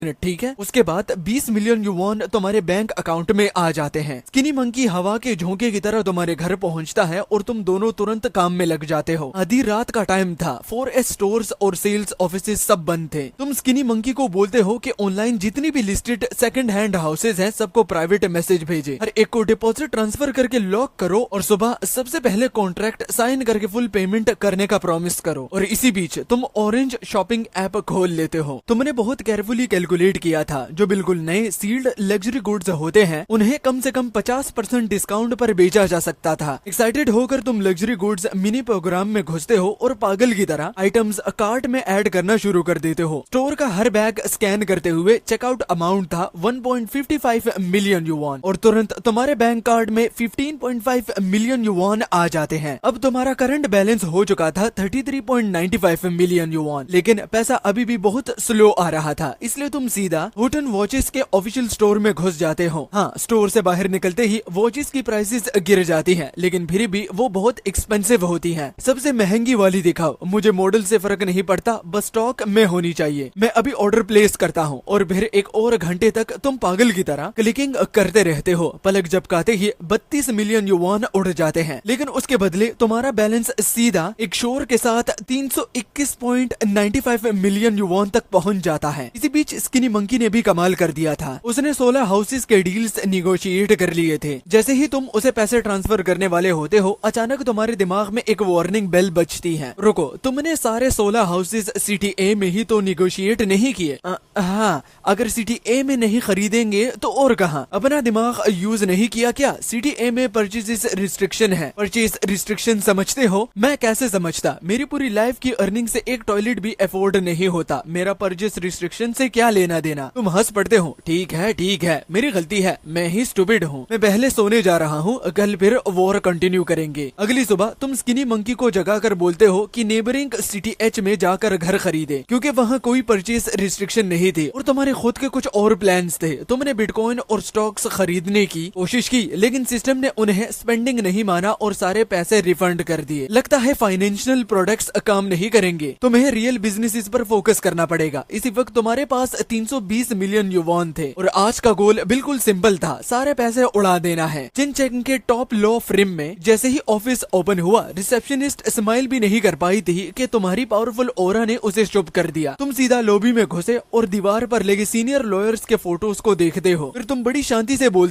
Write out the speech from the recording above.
ठीक है। उसके बाद 20 मिलियन युवान तुम्हारे बैंक अकाउंट में आ जाते हैं। स्किनी मंकी हवा के झोंके की तरह तुम्हारे घर पहुंचता है और तुम दोनों तुरंत काम में लग जाते हो। आधी रात का टाइम था। 4S स्टोर्स और सेल्स ऑफिसेज सब बंद थे। तुम स्किनी मंकी को बोलते हो कि ऑनलाइन जितनी भी लिस्टेड सेकंड हैंड हाउसेज हैं सबको प्राइवेट मैसेज भेजे, हर एक को डिपॉजिट ट्रांसफर करके लॉक करो और सुबह सबसे पहले कॉन्ट्रैक्ट साइन करके फुल पेमेंट करने का प्रॉमिस करो। और इसी बीच तुम ऑरेंज शॉपिंग ऐप खोल लेते हो। तुमने बहुत केयरफुली कैलकुलेट किया था जो बिल्कुल नए सील्ड लग्जरी गुड्स होते हैं उन्हें कम से कम 50% डिस्काउंट पर बेचा जा सकता था। एक्साइटेड होकर तुम लग्जरी गुड्स मिनी प्रोग्राम में घुसते हो और पागल की तरह आइटम्स कार्ट में ऐड करना शुरू कर देते हो। स्टोर का हर बैग स्कैन करते हुए चेकआउट अमाउंट था 1.55 मिलियन युवान और तुरंत तुम्हारे बैंक कार्ड में 15.5 मिलियन युवान आ जाते हैं। अब तुम्हारा करंट बैलेंस हो चुका था 33.95 मिलियन युवान, लेकिन पैसा अभी भी बहुत स्लो आ रहा था। इसलिए तुम सीधा होटन वॉचेस के ऑफिशियल स्टोर में घुस जाते हो। हाँ, स्टोर से बाहर निकलते ही वॉचेस की प्राइसेस गिर जाती हैं, लेकिन फिर भी वो बहुत एक्सपेंसिव होती हैं। सबसे महंगी वाली दिखाओ, मुझे मॉडल से फर्क नहीं पड़ता, बस स्टॉक में होनी चाहिए। मैं अभी ऑर्डर प्लेस करता हूँ और फिर एक और घंटे तक तुम पागल की तरह क्लिकिंग करते रहते हो। पलक झपकाते ही 32 मिलियन युवान उड़ जाते हैं, लेकिन उसके बदले तुम्हारा बैलेंस सीधा एक शोर के साथ 321.95 मिलियन युवान तक पहुंच जाता है। इसी बीच स्किनी मंकी ने भी कमाल कर दिया था। उसने 16 हाउसेस के डील्स निगोशिएट कर लिए थे। जैसे ही तुम उसे पैसे ट्रांसफर करने वाले होते हो, अचानक तुम्हारे दिमाग में एक वार्निंग बेल बजती है। रुको, तुमने सारे 16 हाउसेस सिटी ए में ही तो निगोशिएट नहीं किए। हाँ, अगर सिटी ए में नहीं खरीदेंगे तो और कहाँ? अपना दिमाग यूज नहीं किया क्या? सिटी ए में परचेज रिस्ट्रिक्शन है। परचेज रिस्ट्रिक्शन समझते हो? मैं कैसे समझता? मेरी पूरी लाइफ की अर्निंग से एक टॉयलेट भी अफोर्ड नहीं होता। मेरा परचेज रिस्ट्रिक्शन से क्या लेना देना? तुम हंस पड़ते हो। ठीक है, मेरी गलती है, मैं ही स्टूपिड हूँ। मैं पहले सोने जा रहा हूँ, कल फिर वॉर कंटिन्यू करेंगे। अगली सुबह तुम स्किनी मंकी को जगाकर बोलते हो कि नेबरिंग सिटी एच में जाकर घर खरीदे, क्योंकि वहाँ कोई परचेज रिस्ट्रिक्शन नहीं थी और तुम्हारे खुद के कुछ और प्लान्स थे। तुमने बिटकॉइन और स्टॉक्स खरीदने की कोशिश की, लेकिन सिस्टम ने उन्हें स्पेंडिंग नहीं माना और सारे पैसे रिफंड कर दिए। लगता है फाइनेंशियल प्रोडक्ट्स काम नहीं करेंगे, तुम्हें रियल बिजनेसेस पर फोकस करना पड़ेगा। इसी वक्त तुम्हारे पास 320 मिलियन युवान थे और आज का गोल बिल्कुल सिंपल था, सारे पैसे उड़ा देना है। चिन चेंग के टॉप लॉ फ्रेम में जैसे ही ऑफिस ओपन हुआ, रिसेप्शनिस्ट स्माइल भी नहीं कर पाई थी कि तुम्हारी पावरफुल ऑरा ने उसे चुप कर दिया। तुम सीधा लॉबी में घुसे और दीवार पर लगे सीनियर लॉयर्स के फोटोज को देखते हो। फिर तुम बड़ी शांति से बोलते